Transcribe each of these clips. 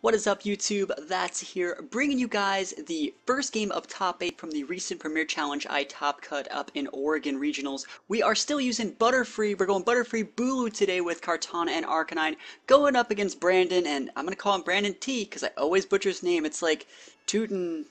What is up, YouTube? That's here, bringing you guys the first game of Top 8 from the recent Premier Challenge I top cut up in Oregon Regionals. We are still using Butterfree. We're going Butterfree Bulu today with Kartana and Arcanine, going up against Brandon, and I'm going to call him Brandon T, because I always butcher his name. It's like Tootin'.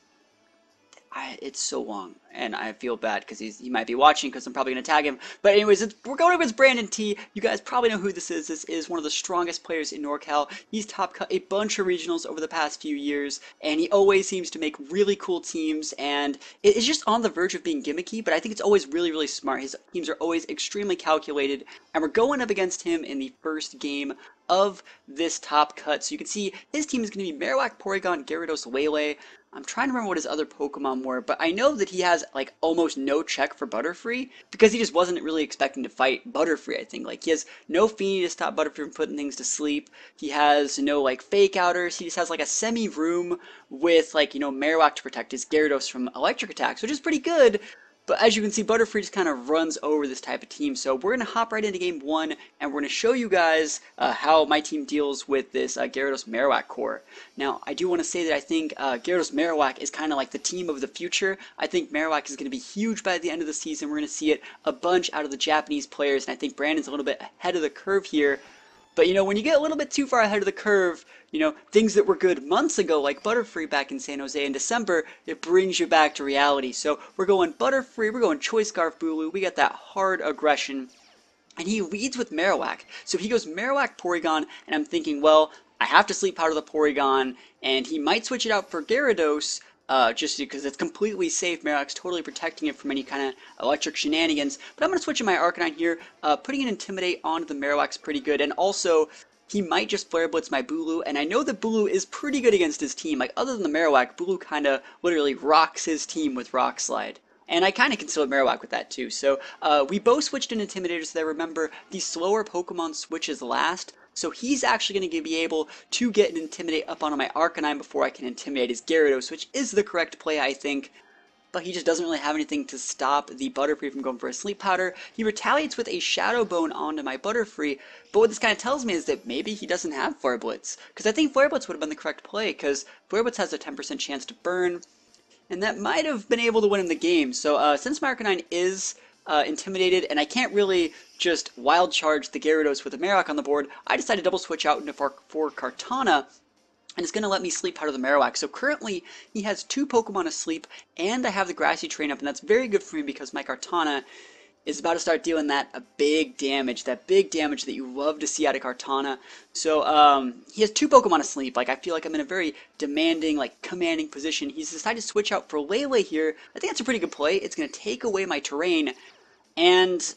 It's so long, and I feel bad because he might be watching because I'm probably going to tag him. But anyways, we're going up against Brandon T. You guys probably know who this is. This is one of the strongest players in NorCal. He's top cut a bunch of regionals over the past few years, and he always seems to make really cool teams, and it's just on the verge of being gimmicky, but I think it's always really, really smart. His teams are always extremely calculated, and we're going up against him in the first game of this top cut. So you can see his team is going to be Marowak, Porygon, Gyarados, Lele. I'm trying to remember what his other Pokemon were, but I know that he has like almost no check for Butterfree because he just wasn't really expecting to fight Butterfree, I think. Like he has no Feeny to stop Butterfree from putting things to sleep. He has no like fake outers. He just has like a semi-room with like, Marowak to protect his Gyarados from electric attacks, which is pretty good. But as you can see, Butterfree just kind of runs over this type of team. So we're going to hop right into game one, and we're going to show you guys how my team deals with this Gyarados Marowak core. Now, I do want to say that I think Gyarados Marowak is kind of like the team of the future. I think Marowak is going to be huge by the end of the season. We're going to see it a bunch out of the Japanese players, and I think Brandon's a little bit ahead of the curve here. But when you get a little bit too far ahead of the curve, things that were good months ago, like Butterfree back in San Jose in December, it brings you back to reality. So we're going Butterfree, we're going Choice Scarf Bulu, we got that hard aggression. And he leads with Marowak. So he goes Marowak, Porygon, and I'm thinking, well, I have to sleep powder the Porygon, and he might switch it out for Gyarados, just because it's completely safe. Marowak's totally protecting it from any kind of electric shenanigans. But I'm going to switch in my Arcanine here. Putting an Intimidate onto the Marowak's pretty good. And also, he might just Flare Blitz my Bulu. And I know that Bulu is pretty good against his team. Like, other than the Marowak, Bulu kind of literally rocks his team with Rock Slide. And I kind of can still Marowak with that too. So we both switched in Intimidators so that remember the slower Pokemon switches last. So he's actually going to be able to get an Intimidate up onto my Arcanine before I can Intimidate his Gyarados, which is the correct play, I think. But he just doesn't really have anything to stop the Butterfree from going for a Sleep Powder. He retaliates with a Shadow Bone onto my Butterfree, but what this kind of tells me is that maybe he doesn't have Flare Blitz. Because I think Flare Blitz would have been the correct play, because Flare Blitz has a 10% chance to burn, and that might have been able to win him the game. So since my Arcanine is intimidated, and I can't really just wild charge the Gyarados with a Marowak on the board, I decided to double switch out into for Kartana, and it's going to let me sleep powder the Marowak. So currently, he has 2 Pokemon asleep, and I have the Grassy Train up, and that's very good for me because my Kartana is about to start dealing that big damage that you love to see out of Kartana. So he has 2 Pokemon asleep. Like, I feel like I'm in a very demanding, like, commanding position. He's decided to switch out for Lele here. I think that's a pretty good play. It's going to take away my terrain, and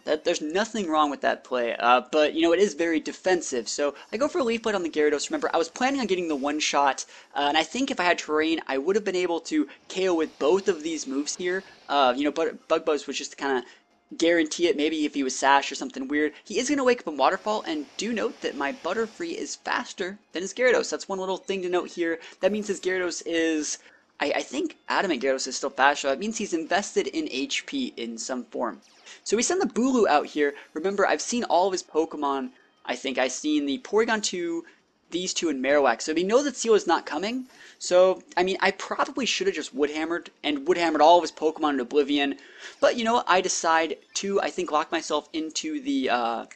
there's nothing wrong with that play, but, it is very defensive. So I go for a Leaf Blade on the Gyarados. Remember, I was planning on getting the one-shot, and I think if I had terrain, I would have been able to KO with both of these moves here. But Bug Buzz was just to kind of guarantee it, maybe if he was Sash or something weird. He is going to wake up in Waterfall, and do note that my Butterfree is faster than his Gyarados. That's one little thing to note here. That means his Gyarados is... I think Adamant Gyarados is still faster. That means he's invested in HP in some form. So we send the Bulu out here. Remember, I've seen all of his Pokemon. I think I've seen the Porygon 2, these 2, and Marowak. So we know that Seal is not coming. So, I mean, I probably should have just Wood Hammered all of his Pokemon in Oblivion. But, I decide to, I think, lock myself into the,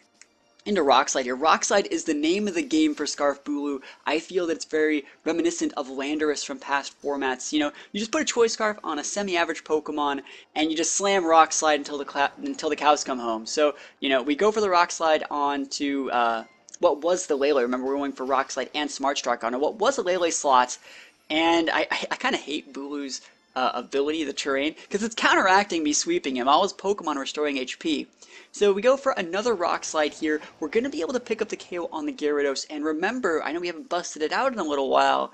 into Rock Slide here. Rock Slide is the name of the game for Scarf Bulu. I feel that it's very reminiscent of Landorus from past formats. You just put a Choice Scarf on a semi-average Pokemon, and you just slam Rock Slide until the cows come home. So, we go for the Rock Slide onto what was the Lele. Remember, we're going for Rock Slide and Smart Strike on what was a Lele slot, and I kind of hate Bulu's ability, the terrain, because it's counteracting me sweeping him. All his Pokemon are restoring HP. So we go for another Rock Slide here. We're going to be able to pick up the KO on the Gyarados, and remember, I know we haven't busted it out in a little while,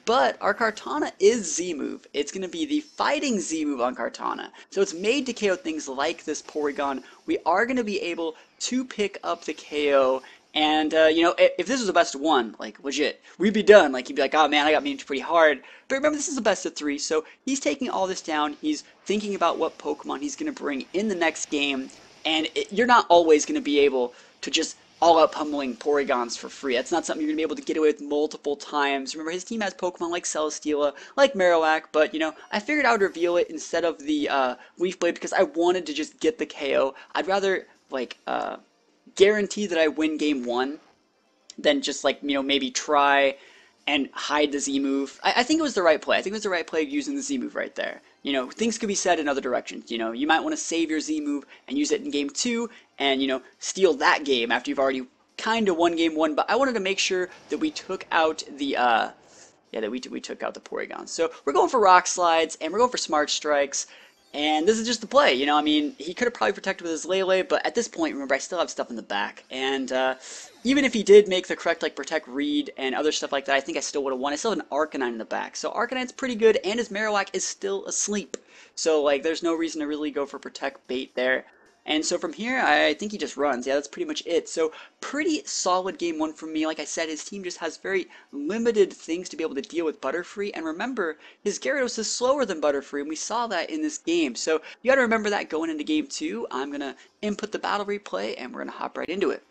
but our Kartana is Z-move. It's going to be the fighting Z-move on Kartana. So it's made to KO things like this Porygon. We are going to be able to pick up the KO, and, if this was a best of 1, like, legit, we'd be done. Like, he'd be like, oh, man, I got memed pretty hard. But remember, this is a best of 3, so he's taking all this down. He's thinking about what Pokemon he's going to bring in the next game, and you're not always going to be able to just all-out pummeling Porygons for free. That's not something you're going to be able to get away with multiple times. Remember, his team has Pokemon like Celesteela, like Marowak, but, you know, I figured I would reveal it instead of the Leaf Blade because I wanted to just get the KO. I'd rather, like, guarantee that I win game one than just, like, you know, maybe try and hide the Z move. I think it was the right play. I think it was the right play using the Z move right there. You know, things could be said in other directions. You know, you might want to save your Z move and use it in game two and, you know, steal that game after you've already kind of won game one. But I wanted to make sure that we took out the, we took out the Porygon. So we're going for Rock Slides and we're going for Smart Strikes. And this is just the play, you know, I mean, he could have probably protected with his Lele, but at this point, remember, I still have stuff in the back. And even if he did make the correct, like, Protect Read and other stuff like that, I think I still would have won. I still have an Arcanine in the back. So Arcanine's pretty good, and his Marowak is still asleep. So, like, there's no reason to really go for Protect Bait there. And so from here, I think he just runs. Yeah, that's pretty much it. So pretty solid game one from me. Like I said, his team just has very limited things to be able to deal with Butterfree. And remember, his Gyarados is slower than Butterfree, and we saw that in this game. So you got to remember that going into game two. I'm going to input the battle replay, and we're going to hop right into it.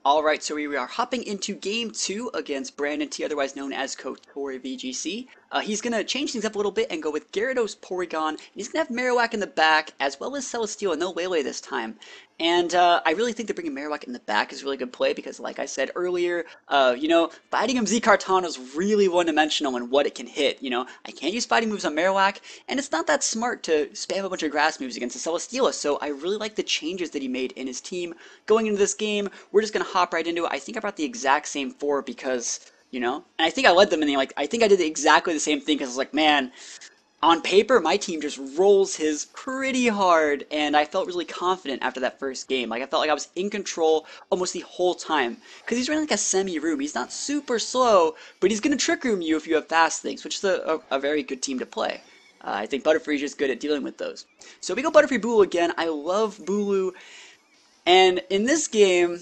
Alright, so we are hopping into game two against Brandon T, otherwise known as KOTORI VGC. He's going to change things up a little bit and go with Gyarados, Porygon, and he's going to have Marowak in the back, as well as Celesteela, no Lele this time. And I really think that bringing Marowak in the back is a really good play because, like I said earlier, you know, Fighting Him Z Kartana is really one-dimensional in what it can hit. You know, I can't use fighting moves on Marowak, and it's not that smart to spam a bunch of grass moves against the Celesteela, so I really like the changes that he made in his team. Going into this game, we're just going to hop right into it. I think I brought the exact same four because, you know, and I think I led them in the, like, I think I did exactly the same thing because I was like, man, on paper, my team just rolls his pretty hard, and I felt really confident after that first game. Like, I felt like I was in control almost the whole time. Because he's running like a semi-room. He's not super slow, but he's going to trick room you if you have fast things, which is a very good team to play. I think Butterfree's just good at dealing with those. So we go Butterfree Bulu again. I love Bulu, and in this game,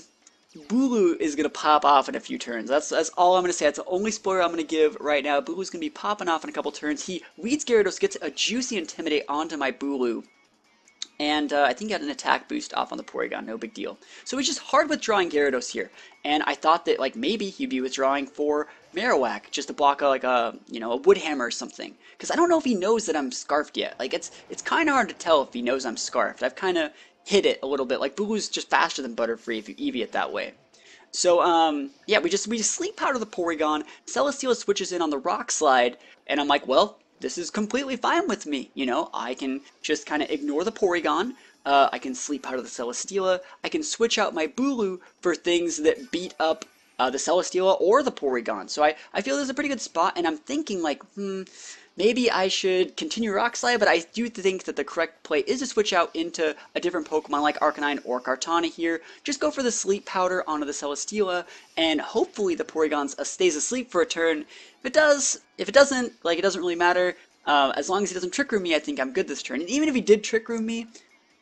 Bulu is going to pop off in a few turns. That's all I'm going to say. That's the only spoiler I'm going to give right now. Bulu's going to be popping off in a couple turns. He leads Gyarados, gets a juicy Intimidate onto my Bulu. And I think he got an attack boost off on the Porygon, no big deal. So he's just hard withdrawing Gyarados here. And I thought that, like, maybe he'd be withdrawing for Marowak, just to block a, like a, you know, a Wood Hammer or something. Because I don't know if he knows that I'm Scarfed yet. Like, it's kind of hard to tell if he knows I'm Scarfed. I've kind of hit it a little bit. Like, Bulu's just faster than Butterfree if you EV it that way. So, yeah, we just Sleep Powder the Porygon. Celesteela switches in on the Rock Slide, and I'm like, well, this is completely fine with me. You know, I can just kind of ignore the Porygon. I can Sleep Powder the Celesteela. I can switch out my Bulu for things that beat up the Celesteela or the Porygon. So I feel this is a pretty good spot, and I'm thinking, like, maybe I should continue Rock Slide, but I do think that the correct play is to switch out into a different Pokemon like Arcanine or Kartana here. Just go for the Sleep Powder onto the Celesteela, and hopefully the Porygon stays asleep for a turn. If it doesn't, like, it doesn't really matter. As long as he doesn't Trick Room me, I think I'm good this turn. And even if he did Trick Room me,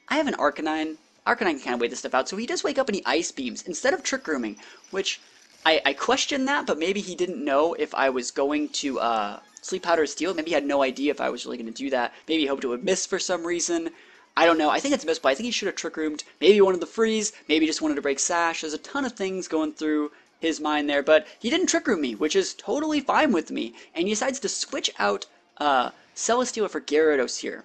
I have an Arcanine. Arcanine can kind of wait this stuff out, so he does wake up and he Ice Beams instead of Trick Rooming, which I question that, but maybe he didn't know if I was going to Sleep Powder Steel. Maybe he had no idea if I was really going to do that. Maybe he hoped it would miss for some reason. I don't know. I think it's a miss, but I think he should have Trick Roomed. Maybe he wanted the freeze. Maybe he just wanted to break Sash. There's a ton of things going through his mind there, but he didn't Trick Room me, which is totally fine with me. And he decides to switch out Celesteela for Gyarados here.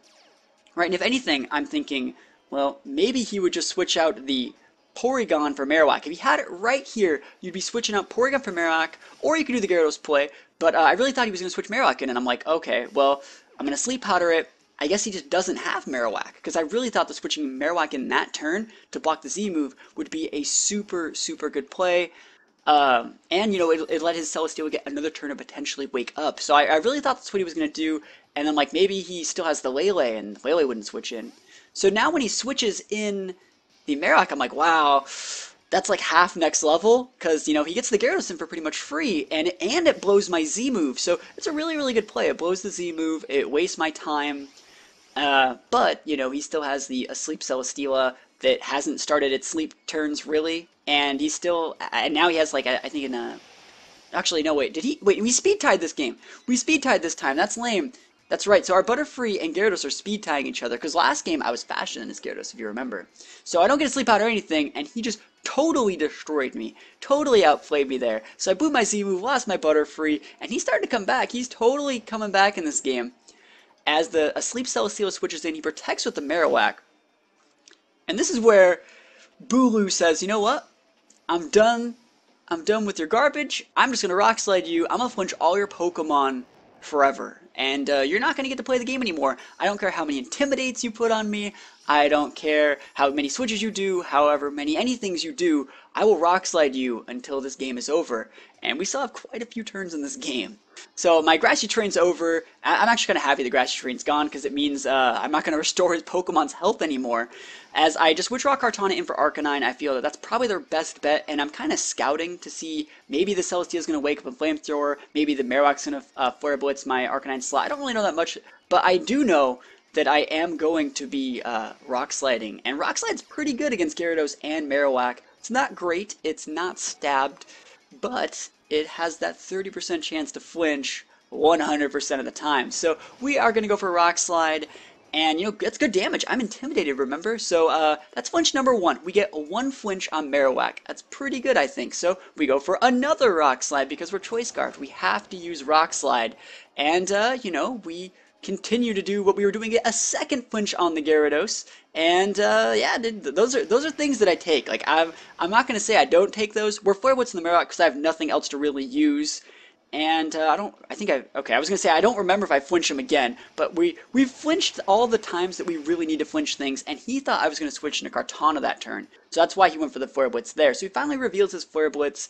Right, and if anything, I'm thinking, well, maybe he would just switch out the Porygon for Marowak. If he had it right here, you'd be switching out Porygon for Marowak, or you could do the Gyarados play, but I really thought he was going to switch Marowak in, and I'm like, okay, well, I'm going to Sleep Powder it. I guess he just doesn't have Marowak, because I really thought that switching Marowak in that turn to block the Z move would be a super, super good play. And, you know, it let his Celesteela get another turn to potentially wake up. So I really thought that's what he was going to do, and then, like, maybe he still has the Lele, and Lele wouldn't switch in. So now when he switches in the Marowak, I'm like, wow, that's like half next level, because, you know, he gets the Gyarados in for pretty much free, and it blows my Z move, so it's a really, really good play. It blows the Z move, it wastes my time, but, you know, he still has the Asleep Celesteela that hasn't started its sleep turns, really, and he's still, and now he has, like, I think in a, actually, no, wait, we speed-tied this game. We speed-tied this time, that's lame. That's right. So our Butterfree and Gyarados are speed tying each other. Because last game I was faster than his Gyarados, if you remember. So I don't get a sleep out or anything, and he just totally destroyed me. Totally outplayed me there. So I blew my Z move, lost my Butterfree, and he's starting to come back. He's totally coming back in this game. As a Sleep Celesteela switches in, he protects with the Marowak. And this is where Bulu says, you know what? I'm done. I'm done with your garbage. I'm just going to Rock Slide you. I'm going to flinch all your Pokemon forever. And you're not going to get to play the game anymore. I don't care how many Intimidates you put on me. I don't care how many switches you do, however many anythings you do. I will Rock Slide you until this game is over. And we still have quite a few turns in this game. So my Grassy Train's over. I'm actually kind of happy the Grassy Train's gone because it means I'm not going to restore his Pokemon's health anymore. As I just withdraw Kartana in for Arcanine, I feel that that's probably their best bet, and I'm kind of scouting to see maybe the Celesteela's going to wake up a Flamethrower, maybe the Marowak's going to Flare Blitz my Arcanine slot. I don't really know that much, but I do know that I am going to be Rock Sliding, and Rock Slide's pretty good against Gyarados and Marowak. It's not great, it's not stabbed, but it has that 30% chance to flinch 100% of the time. So we are going to go for Rock Slide. And, you know, that's good damage. I'm intimidated, remember? So, that's flinch number 1. We get 1 flinch on Marowak. That's pretty good, I think. So, we go for another Rock Slide because we're Choice Scarf. We have to use Rock Slide. And, you know, we continue to do what we were doing, get a second flinch on the Gyarados. And, yeah, those are things that I take. Like, I'm not going to say I don't take those. We're Flare Blitz in the Marowak because I have nothing else to really use. And I was going to say I don't remember if I flinched him again, but we've flinched all the times that we really need to flinch things, and he thought I was going to switch into Kartana that turn. So that's why he went for the Flare Blitz there. So he finally reveals his Flare Blitz,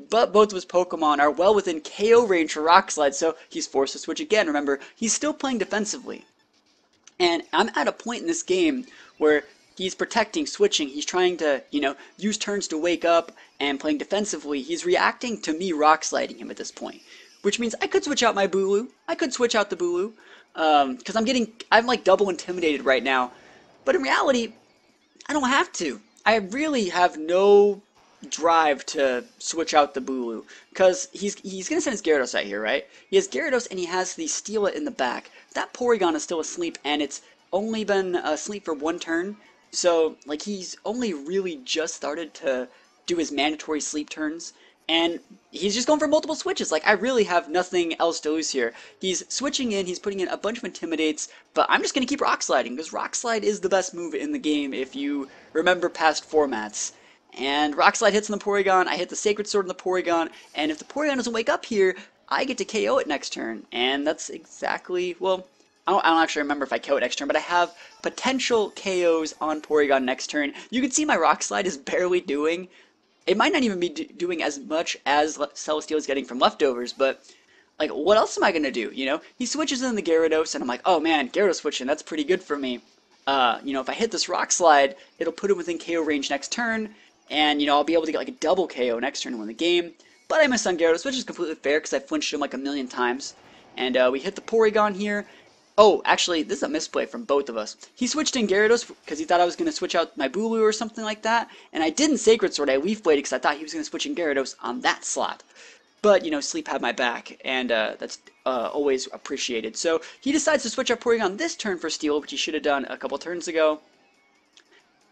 but both of his Pokemon are well within KO range for Rock Slide, so he's forced to switch again. Remember, he's still playing defensively. And I'm at a point in this game where he's protecting, switching, he's trying to, you know, use turns to wake up and playing defensively. He's reacting to me Rock Sliding him at this point, which means I could switch out my Bulu. I could switch out the Bulu, because I'm like double intimidated right now. But in reality, I don't have to. I really have no drive to switch out the Bulu, because he's going to send his Gyarados out here, right? He has Gyarados and he has the Steela in the back. That Porygon is still asleep, and it's only been asleep for 1 turn. So, like, he's only really just started to do his mandatory sleep turns, and he's just going for multiple switches. Like, I really have nothing else to lose here. He's switching in, he's putting in a bunch of Intimidates, but I'm just going to keep Rock Sliding, because Rock Slide is the best move in the game if you remember past formats. And Rock Slide hits on the Porygon, I hit the Sacred Sword on the Porygon, and if the Porygon doesn't wake up here, I get to KO it next turn, and that's exactly, well, I don't actually remember if I KO it next turn, but I have potential KOs on Porygon next turn. You can see my Rock Slide is barely doing. It might not even be doing as much as Celesteela is getting from leftovers, but, like, what else am I going to do, you know? He switches in the Gyarados, and I'm like, oh man, Gyarados switching, that's pretty good for me. You know, if I hit this Rock Slide, it'll put him within KO range next turn, and, you know, I'll be able to get, like, a double KO next turn and win the game. But I missed on Gyarados, which is completely fair, because I flinched him like a million times. And we hit the Porygon here. Oh, actually, this is a misplay from both of us. He switched in Gyarados because he thought I was going to switch out my Bulu or something like that, and I didn't Sacred Sword, I Leaf Bladed because I thought he was going to switch in Gyarados on that slot. But, you know, Sleep had my back, and that's always appreciated. So he decides to switch out Porygon this turn for Steel, which he should have done a couple turns ago.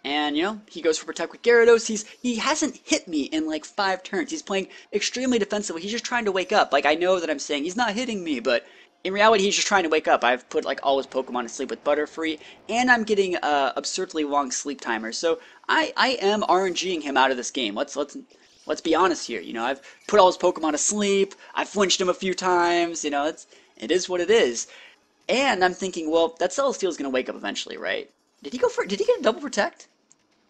And, you know, he goes for Protect with Gyarados. He hasn't hit me in like 5 turns. He's playing extremely defensively. He's just trying to wake up. Like, I know that I'm saying he's not hitting me, but in reality, he's just trying to wake up. I've put like all his Pokemon to sleep with Butterfree, and I'm getting absurdly long sleep timers. So I am RNGing him out of this game. Let's be honest here. You know, I've put all his Pokemon to sleep. I've flinched him a few times. You know, it is what it is. And I'm thinking, well, that Celesteel's gonna wake up eventually, right? Did he get a double protect?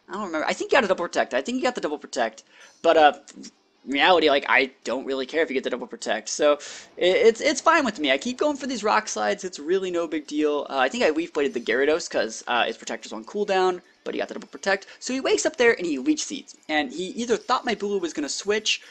I don't remember. I think he got a double protect. I think he got the double protect. But in reality, like, I don't really care if you get the double protect. So it's fine with me. I keep going for these Rock Slides. It's really no big deal. I think I Leaf Bladed the Gyarados because his Protector's on cooldown, but he got the double protect. So he wakes up there and he Leech Seeds. And he either thought my Bulu was going to switch.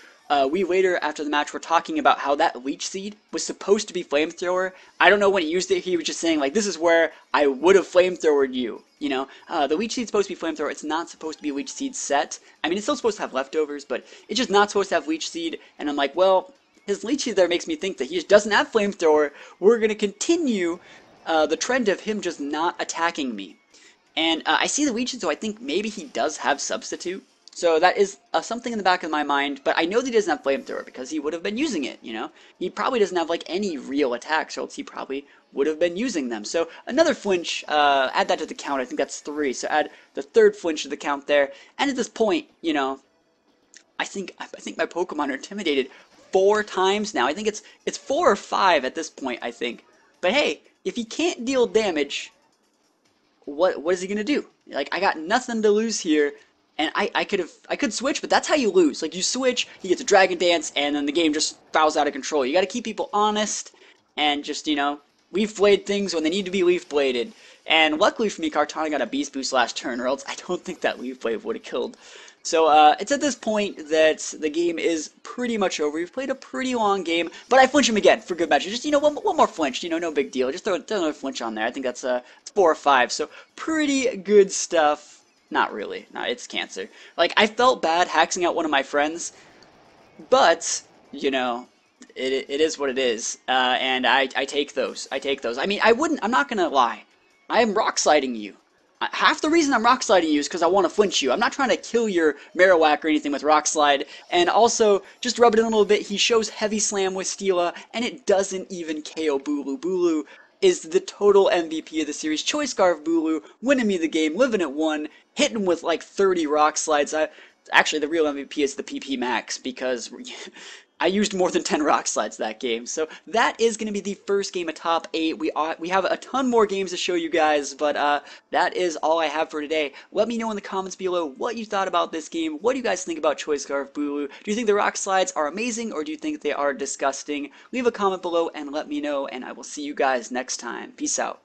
We later, after the match, were talking about how that Leech Seed was supposed to be Flamethrower. I don't know when he used it, he was just saying, like, this is where I would have Flamethrowered you, you know? The Leech Seed's supposed to be Flamethrower, it's not supposed to be Leech Seed set. I mean, it's still supposed to have leftovers, but it's just not supposed to have Leech Seed, and I'm like, well, his Leechy there makes me think that he just doesn't have Flamethrower. We're going to continue the trend of him just not attacking me. And I see the Leechy, so I think maybe he does have Substitute. So that is something in the back of my mind, but I know that he doesn't have Flamethrower because he would have been using it, you know? He probably doesn't have, like, any real attacks, or else he probably would have been using them. So another flinch, add that to the count, I think that's 3, so add the third flinch to the count there. And at this point, you know, I think my Pokemon are intimidated 4 times now. I think it's 4 or 5 at this point, I think. But hey, if he can't deal damage, what is he gonna do? Like, I got nothing to lose here, and I could switch, but that's how you lose. Like, you switch, he gets a Dragon Dance, and then the game just spirals out of control. You got to keep people honest, and just, you know, Leaf Blade things when they need to be Leaf Bladed. And luckily for me, Kartana got a Beast Boost last turn, or else I don't think that Leaf Blade would have killed. So it's at this point that the game is pretty much over. We've played a pretty long game, but I flinch him again for good measure. Just, you know, one more flinch, you know, no big deal. Just throw another flinch on there. I think that's 4 or 5, so pretty good stuff. Not really. No, it's cancer. Like, I felt bad hacking out one of my friends, but, you know, it is what it is, and I take those. I take those. I mean, I'm not gonna lie. I am rock sliding you. Half the reason I'm rock sliding you is because I want to flinch you. I'm not trying to kill your Marowak or anything with rock slide. And also, just rub it in a little bit, he shows heavy slam with Steela, and it doesn't even KO Bulu. Bulu is the total MVP of the series. Choice Scarf Bulu, winning me the game, living at 1, hitting with like 30 rock slides. Actually, the real MVP is the PP Max, because I used more than 10 rock slides that game. So that is going to be the first game of top 8. We have a ton more games to show you guys, but that is all I have for today. Let me know in the comments below what you thought about this game. What do you guys think about Choice Scarf Bulu? Do you think the rock slides are amazing, or do you think they are disgusting? Leave a comment below and let me know, and I will see you guys next time. Peace out.